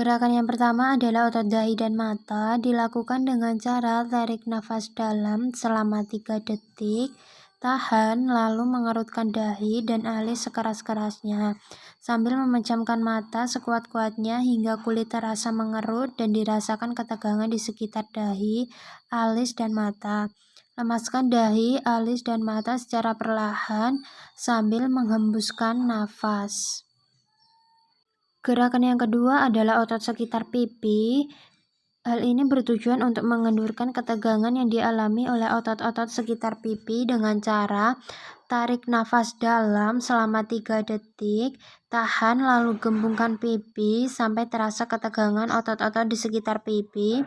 Gerakan yang pertama adalah otot dahi dan mata, dilakukan dengan cara tarik nafas dalam selama 3 detik, tahan, lalu mengerutkan dahi dan alis sekeras-kerasnya, sambil memejamkan mata sekuat-kuatnya hingga kulit terasa mengerut dan dirasakan ketegangan di sekitar dahi, alis, dan mata. Lemaskan dahi, alis, dan mata secara perlahan sambil menghembuskan nafas. Gerakan yang kedua adalah otot sekitar pipi. Hal ini bertujuan untuk mengendurkan ketegangan yang dialami oleh otot-otot sekitar pipi dengan cara tarik nafas dalam selama 3 detik, tahan lalu gembungkan pipi sampai terasa ketegangan otot-otot di sekitar pipi.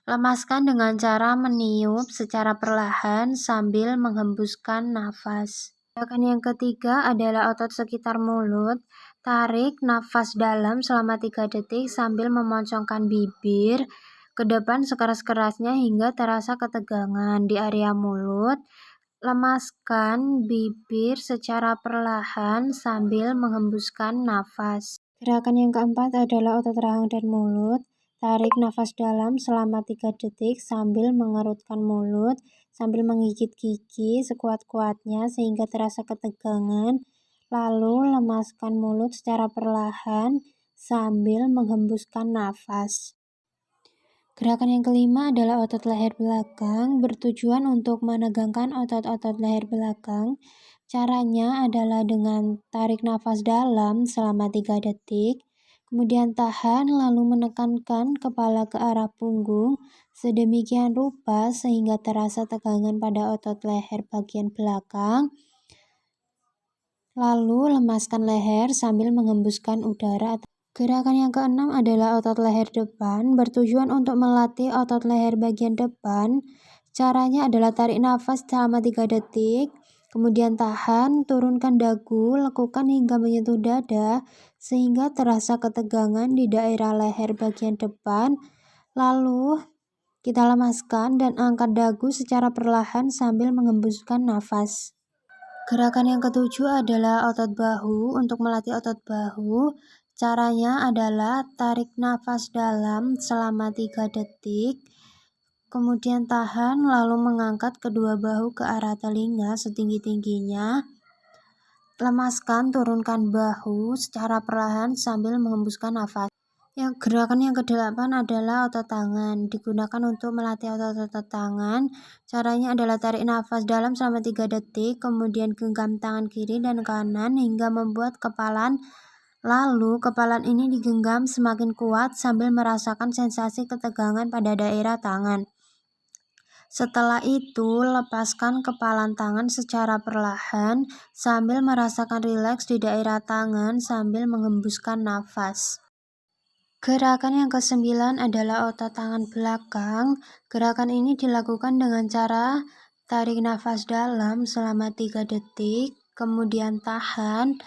Lemaskan dengan cara meniup secara perlahan sambil menghembuskan nafas. Gerakan yang ketiga adalah otot sekitar mulut. Tarik nafas dalam selama 3 detik sambil memoncongkan bibir ke depan sekeras-kerasnya hingga terasa ketegangan di area mulut. Lemaskan bibir secara perlahan sambil menghembuskan nafas. Gerakan yang keempat adalah otot rahang dan mulut. Tarik nafas dalam selama 3 detik sambil mengerutkan mulut, sambil menggigit gigi sekuat-kuatnya sehingga terasa ketegangan. Lalu lemaskan mulut secara perlahan sambil menghembuskan nafas. Gerakan yang kelima adalah otot leher belakang, bertujuan untuk menegangkan otot-otot leher belakang. Caranya adalah dengan tarik nafas dalam selama 3 detik, kemudian tahan lalu menekankan kepala ke arah punggung, sedemikian rupa sehingga terasa tegangan pada otot leher bagian belakang. Lalu lemaskan leher sambil menghembuskan udara. Gerakan yang keenam adalah otot leher depan, bertujuan untuk melatih otot leher bagian depan. Caranya adalah tarik nafas selama 3 detik, kemudian tahan, turunkan dagu, lekukan hingga menyentuh dada, sehingga terasa ketegangan di daerah leher bagian depan. Lalu kita lemaskan dan angkat dagu secara perlahan sambil menghembuskan nafas. Gerakan yang ketujuh adalah otot bahu. Untuk melatih otot bahu, caranya adalah tarik nafas dalam selama 3 detik, kemudian tahan lalu mengangkat kedua bahu ke arah telinga setinggi-tingginya. Lemaskan, turunkan bahu secara perlahan sambil menghembuskan nafas. Gerakan yang kedelapan adalah otot tangan. Digunakan untuk melatih otot-otot tangan. Caranya adalah tarik nafas dalam selama 3 detik, kemudian genggam tangan kiri dan kanan hingga membuat kepalan. Lalu kepalan ini digenggam semakin kuat sambil merasakan sensasi ketegangan pada daerah tangan. Setelah itu, lepaskan kepalan tangan secara perlahan sambil merasakan rileks di daerah tangan sambil menghembuskan nafas. Gerakan yang ke-9 adalah otot tangan belakang. Gerakan ini dilakukan dengan cara tarik nafas dalam selama 3 detik, kemudian tahan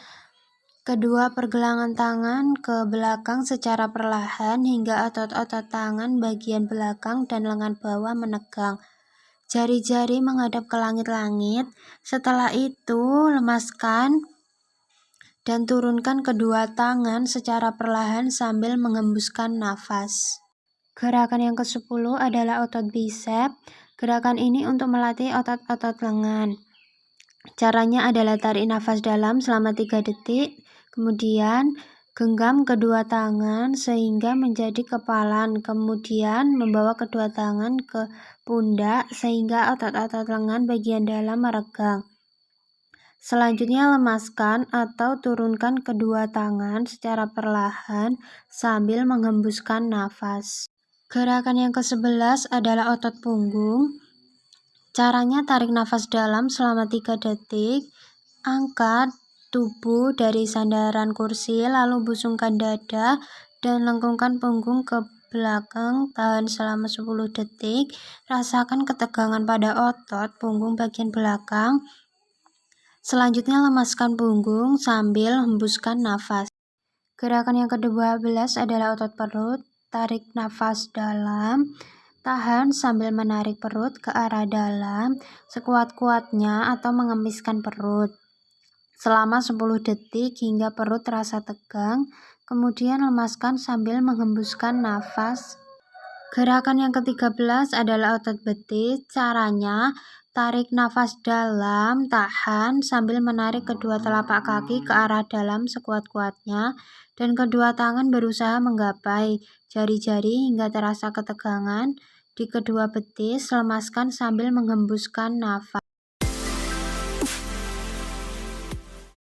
kedua pergelangan tangan ke belakang secara perlahan hingga otot-otot tangan bagian belakang dan lengan bawah menegang. Jari-jari menghadap ke langit-langit. Setelah itu, lemaskan dan turunkan kedua tangan secara perlahan sambil menghembuskan nafas. Gerakan yang ke-10 adalah otot bicep. Gerakan ini untuk melatih otot-otot lengan. Caranya adalah tarik nafas dalam selama 3 detik, kemudian genggam kedua tangan sehingga menjadi kepalan, kemudian membawa kedua tangan ke pundak sehingga otot-otot lengan bagian dalam meregang. Selanjutnya lemaskan atau turunkan kedua tangan secara perlahan sambil menghembuskan nafas. Gerakan yang ke-11 adalah otot punggung. Caranya tarik nafas dalam selama 3 detik, angkat tubuh dari sandaran kursi lalu busungkan dada dan lengkungkan punggung ke belakang, tahan selama 10 detik, rasakan ketegangan pada otot punggung bagian belakang. Selanjutnya lemaskan punggung sambil hembuskan nafas. Gerakan yang ke-12 adalah otot perut. Tarik nafas dalam, tahan sambil menarik perut ke arah dalam sekuat-kuatnya atau mengemiskan perut. selama 10 detik hingga perut terasa tegang, kemudian lemaskan sambil menghembuskan nafas. Gerakan yang ke-13 adalah otot betis. Caranya, tarik nafas dalam, tahan sambil menarik kedua telapak kaki ke arah dalam sekuat-kuatnya dan kedua tangan berusaha menggapai jari-jari hingga terasa ketegangan di kedua betis. Lemaskan sambil menghembuskan nafas.